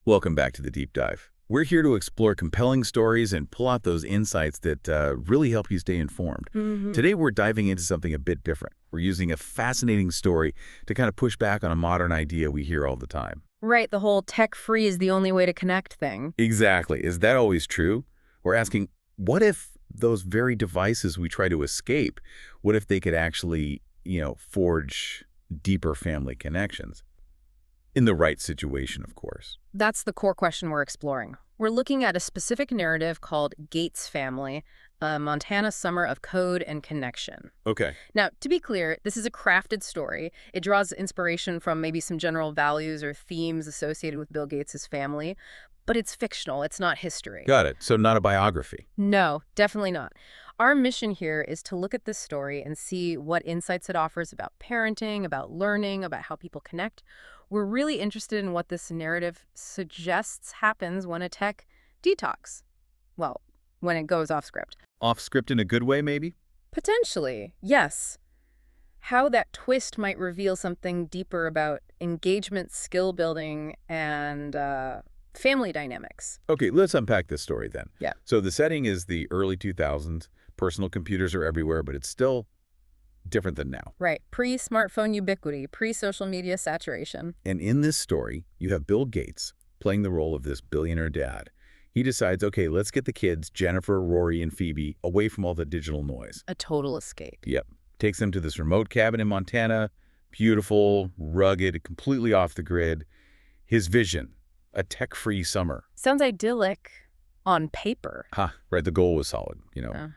Welcome back to the Deep Dive. We're here to explore compelling stories and pull out those insights that really help you stay informed. Today, we're diving into something a bit different. We're using a fascinating story to kind of push back on a modern idea we hear all the time. Right, the whole tech-free is the only way to connect thing. Exactly. Is that always true? We're asking, what if those very devices we try to escape, what if they could actually, forge deeper family connections? In the right situation, of course. That's the core question we're exploring. We're looking at a specific narrative called Gates Family, a Montana summer of code and connection. Okay. Now, to be clear, this is a crafted story. It draws inspiration from maybe some general values or themes associated with Bill Gates' family, but it's fictional. It's not history. Got it. So not a biography. No, definitely not. Our mission here is to look at this story and see what insights it offers about parenting, about learning, about how people connect. We're really interested in what this narrative suggests happens when a tech detox. Well, when it goes off script. Off script in a good way, maybe? Potentially, yes. How that twist might reveal something deeper about engagement, skill building, and family dynamics. Okay, let's unpack this story then. Yeah. So the setting is the early 2000s. Personal computers are everywhere, but it's still different than now. Right. Pre-smartphone ubiquity, pre-social media saturation. And in this story, you have Bill Gates playing the role of this billionaire dad. He decides, okay, let's get the kids, Jennifer, Rory, and Phoebe, away from all the digital noise. A total escape. Yep. Takes them to this remote cabin in Montana. Beautiful, rugged, completely off the grid. His vision, a tech-free summer. Sounds idyllic on paper. Right. The goal was solid.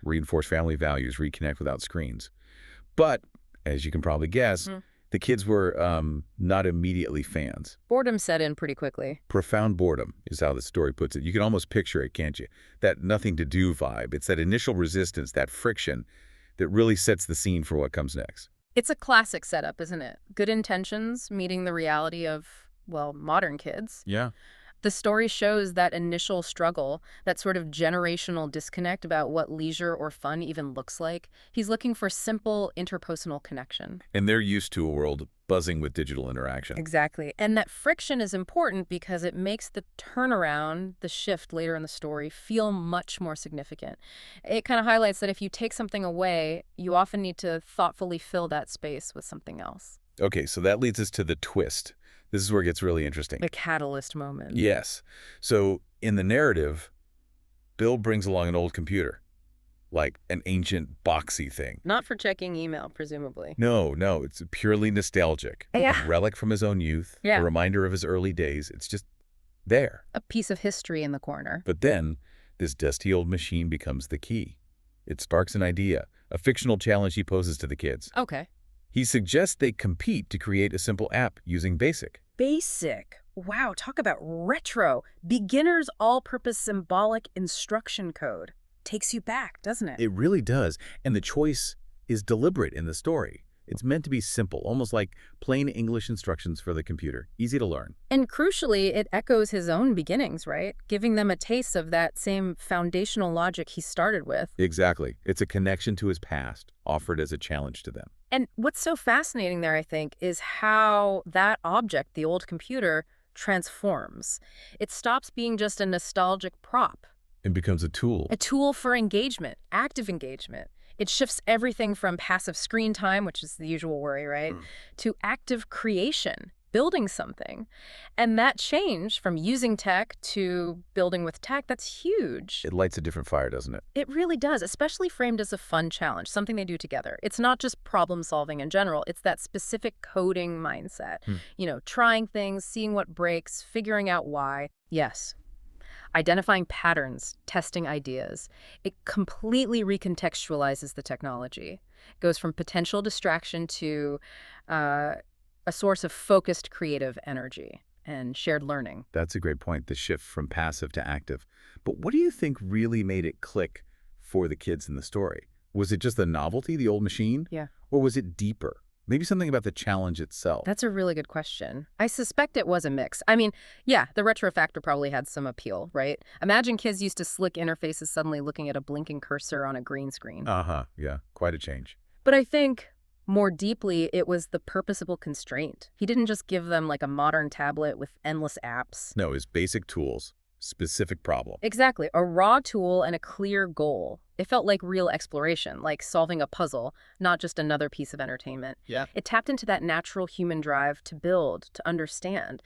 Reinforce family values, reconnect without screens. But, as you can probably guess, the kids were not immediately fans. Boredom set in pretty quickly. Profound boredom is how the story puts it. You can almost picture it, can't you? That nothing-to-do vibe. It's that initial resistance, that friction, that really sets the scene for what comes next. It's a classic setup, isn't it? Good intentions meeting the reality of, well, modern kids. Yeah. The story shows that initial struggle, that sort of generational disconnect about what leisure or fun even looks like. He's looking for simple interpersonal connection. And they're used to a world buzzing with digital interaction. Exactly. And that friction is important because it makes the turnaround, the shift later in the story, feel much more significant. It kind of highlights that if you take something away, you often need to thoughtfully fill that space with something else. Okay, so that leads us to the twist. This is where it gets really interesting. The catalyst moment. Yes. So in the narrative, Bill brings along an old computer, like an ancient boxy thing. Not for checking email, presumably. No, it's purely nostalgic. Yeah. A relic from his own youth, a reminder of his early days. It's just there. A piece of history in the corner. But then this dusty old machine becomes the key. It sparks an idea, a fictional challenge he poses to the kids. Okay. He suggests they compete to create a simple app using BASIC. BASIC. Wow, talk about retro. Beginner's all-purpose symbolic instruction code. Takes you back, doesn't it? It really does. And the choice is deliberate in the story. It's meant to be simple, almost like plain English instructions for the computer. Easy to learn. And crucially, it echoes his own beginnings, right? Giving them a taste of that same foundational logic he started with. Exactly. It's a connection to his past, offered as a challenge to them. And what's so fascinating there, I think, is how that object, the old computer, transforms. It stops being just a nostalgic prop. It becomes a tool. A tool for engagement, active engagement. It shifts everything from passive screen time, which is the usual worry, right, to active creation, building something. And that change from using tech to building with tech, that's huge. It lights a different fire, doesn't it? It really does, especially framed as a fun challenge, something they do together. It's not just problem solving in general. It's that specific coding mindset. Trying things, seeing what breaks, figuring out why. Yes. Identifying patterns, testing ideas. It completely recontextualizes the technology. It goes from potential distraction to a source of focused creative energy and shared learning. That's a great point, the shift from passive to active. But what do you think really made it click for the kids in the story? Was it just the novelty, the old machine? Yeah. Or was it deeper? Maybe something about the challenge itself. That's a really good question. I suspect it was a mix. I mean, yeah, the retro factor probably had some appeal, right? Imagine kids used to slick interfaces suddenly looking at a blinking cursor on a green screen. Yeah, quite a change. But I think More deeply, it was the purposeful constraint. He didn't just give them like a modern tablet with endless apps. No, his basic tools, specific problem. Exactly. A raw tool and a clear goal. It felt like real exploration, like solving a puzzle, not just another piece of entertainment. Yeah. It tapped into that natural human drive to build, to understand.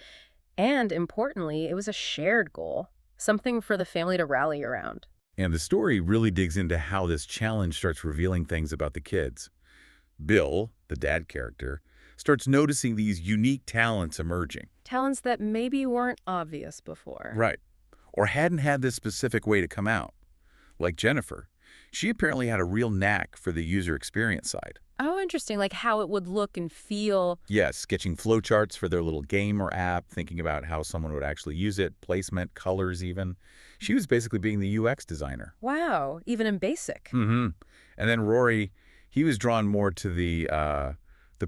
And importantly, it was a shared goal, something for the family to rally around. And the story really digs into how this challenge starts revealing things about the kids. Bill, the dad character, starts noticing these unique talents emerging. Talents that maybe weren't obvious before. Right. Or hadn't had this specific way to come out. Like Jennifer, she apparently had a real knack for the user experience side. Oh, interesting. Like how it would look and feel. Yes, sketching flowcharts for their little game or app, thinking about how someone would actually use it, placement, colors even. She was basically being the UX designer. Wow, even in BASIC. Mm-hmm. And then Rory, he was drawn more to the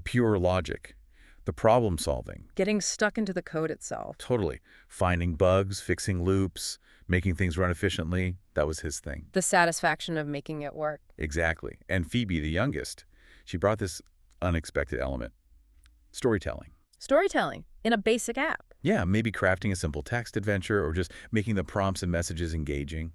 pure logic, the problem solving. Getting stuck into the code itself. Totally. Finding bugs, fixing loops, making things run efficiently. That was his thing. The satisfaction of making it work. Exactly. And Phoebe, the youngest, she brought this unexpected element. Storytelling. Storytelling in a BASIC app. Yeah, maybe crafting a simple text adventure or just making the prompts and messages engaging,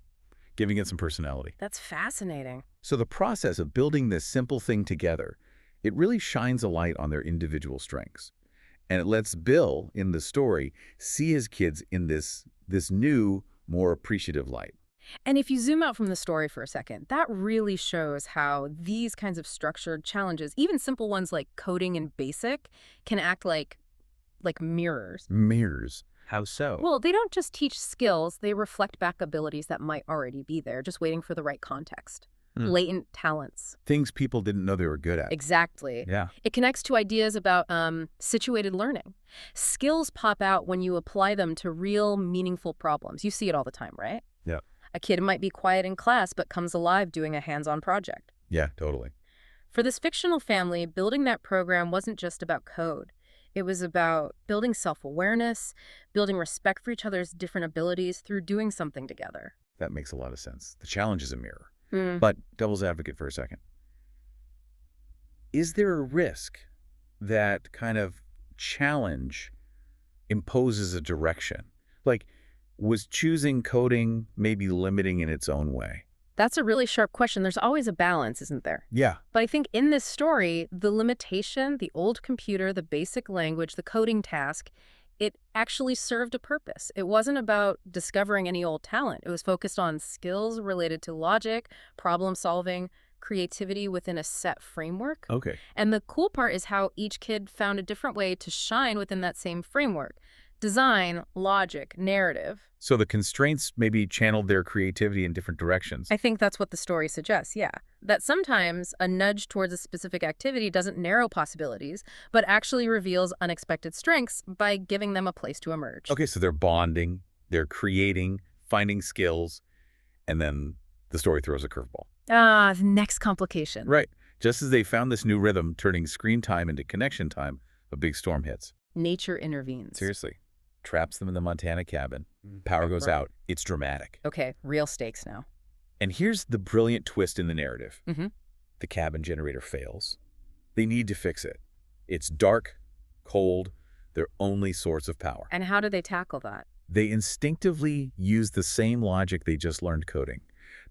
giving it some personality. That's fascinating. So the process of building this simple thing together, it really shines a light on their individual strengths. And it lets Bill, in the story, see his kids in this new, more appreciative light. And if you zoom out from the story for a second, that really shows how these kinds of structured challenges, even simple ones like coding in BASIC, can act like mirrors. Mirrors. How so? Well, they don't just teach skills, they reflect back abilities that might already be there, just waiting for the right context. Latent talents. Things people didn't know they were good at. Exactly. Yeah. It connects to ideas about situated learning. Skills pop out when you apply them to real, meaningful problems. You see it all the time, right? Yeah. A kid might be quiet in class but comes alive doing a hands-on project. Yeah, totally. For this fictional family, building that program wasn't just about code. It was about building self-awareness, building respect for each other's different abilities through doing something together. That makes a lot of sense. The challenge is a mirror. But devil's advocate for a second. Is there a risk that kind of challenge imposes a direction? Like, was choosing coding maybe limiting in its own way? That's a really sharp question. There's always a balance, isn't there? Yeah. But I think in this story, the limitation, the old computer, the basic language, the coding task, it actually served a purpose. It wasn't about discovering any old talent. It was focused on skills related to logic, problem solving, creativity within a set framework. Okay. And the cool part is how each kid found a different way to shine within that same framework. Design, logic, narrative. So the constraints maybe channeled their creativity in different directions. I think that's what the story suggests, yeah. That sometimes a nudge towards a specific activity doesn't narrow possibilities, but actually reveals unexpected strengths by giving them a place to emerge. Okay, so they're bonding, they're creating, finding skills, and then the story throws a curveball. Ah, the next complication. Right. Just as they found this new rhythm, turning screen time into connection time, a big storm hits. Nature intervenes. Seriously. Traps them in the Montana cabin. Power goes out. It's dramatic. Okay, real stakes now. And here's the brilliant twist in the narrative. Mm-hmm. The cabin generator fails. They need to fix it. It's dark, cold, their only source of power. And how do they tackle that? They instinctively use the same logic they just learned coding.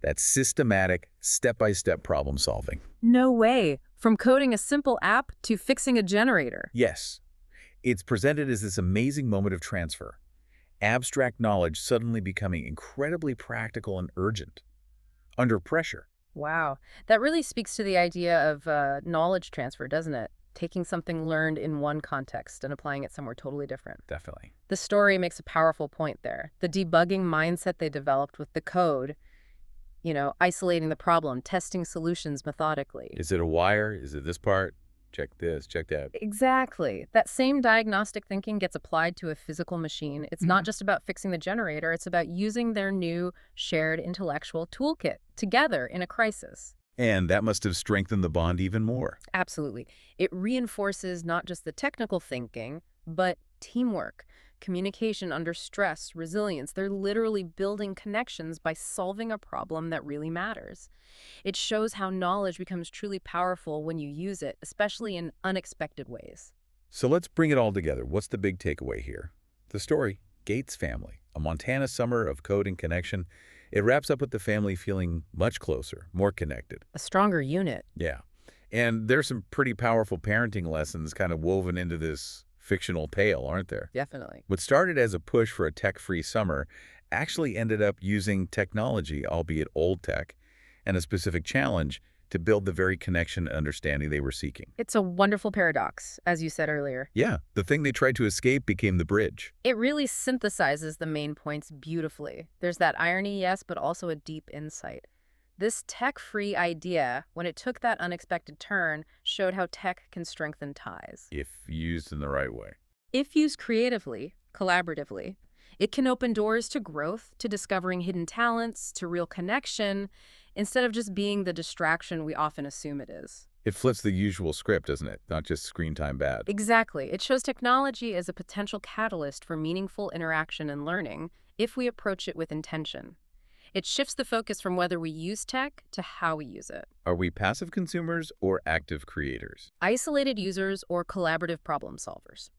That systematic, step-by-step problem solving. No way. From coding a simple app to fixing a generator. Yes. It's presented as this amazing moment of transfer. Abstract knowledge suddenly becoming incredibly practical and urgent. Under pressure. Wow. That really speaks to the idea of knowledge transfer, doesn't it? Taking something learned in one context and applying it somewhere totally different. Definitely. The story makes a powerful point there. The debugging mindset they developed with the code, isolating the problem, testing solutions methodically. Is it a wire? Is it this part? Check this, check that. Exactly. That same diagnostic thinking gets applied to a physical machine. It's not just about fixing the generator. It's about using their new shared intellectual toolkit together in a crisis. And that must have strengthened the bond even more. Absolutely. It reinforces not just the technical thinking, but teamwork, communication under stress, resilience. They're literally building connections by solving a problem that really matters. It shows how knowledge becomes truly powerful when you use it, especially in unexpected ways. So let's bring it all together. What's the big takeaway here? The story, Gates Family, a Montana summer of code and connection. It wraps up with the family feeling much closer, more connected. A stronger unit. Yeah. And there's some pretty powerful parenting lessons kind of woven into this fictional tale, aren't there? Definitely. What started as a push for a tech-free summer actually ended up using technology, albeit old tech, and a specific challenge to build the very connection and understanding they were seeking. It's a wonderful paradox, as you said earlier. Yeah, the thing they tried to escape became the bridge. It really synthesizes the main points beautifully. There's that irony, yes, but also a deep insight. This tech-free idea, when it took that unexpected turn, showed how tech can strengthen ties. If used in the right way. If used creatively, collaboratively, it can open doors to growth, to discovering hidden talents, to real connection, instead of just being the distraction we often assume it is. It flips the usual script, doesn't it? Not just screen time bad. Exactly. It shows technology as a potential catalyst for meaningful interaction and learning if we approach it with intention. It shifts the focus from whether we use tech to how we use it. Are we passive consumers or active creators? Isolated users or collaborative problem solvers.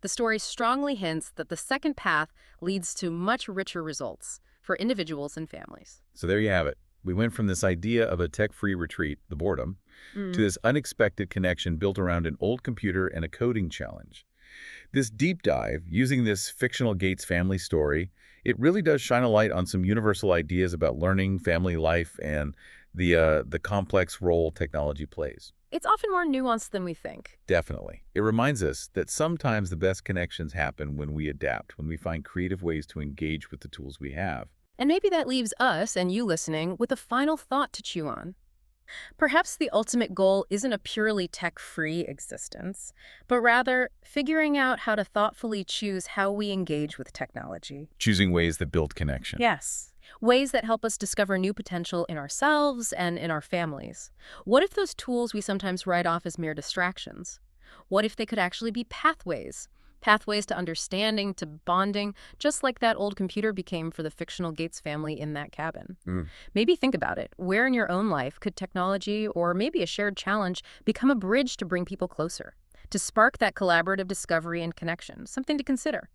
The story strongly hints that the second path leads to much richer results for individuals and families. So there you have it. We went from this idea of a tech-free retreat, the boredom, to this unexpected connection built around an old computer and a coding challenge. This deep dive, using this fictional Gates family story, it really does shine a light on some universal ideas about learning, family life, and the complex role technology plays. It's often more nuanced than we think. Definitely. It reminds us that sometimes the best connections happen when we adapt, when we find creative ways to engage with the tools we have. And maybe that leaves us and you listening with a final thought to chew on. Perhaps the ultimate goal isn't a purely tech-free existence, but rather figuring out how to thoughtfully choose how we engage with technology. Choosing ways that build connection. Yes, ways that help us discover new potential in ourselves and in our families. What if those tools we sometimes write off as mere distractions? What if they could actually be pathways? Pathways to understanding, to bonding, just like that old computer became for the fictional Gates family in that cabin. Maybe think about it. Where in your own life could technology or maybe a shared challenge become a bridge to bring people closer, to spark that collaborative discovery and connection? Something to consider.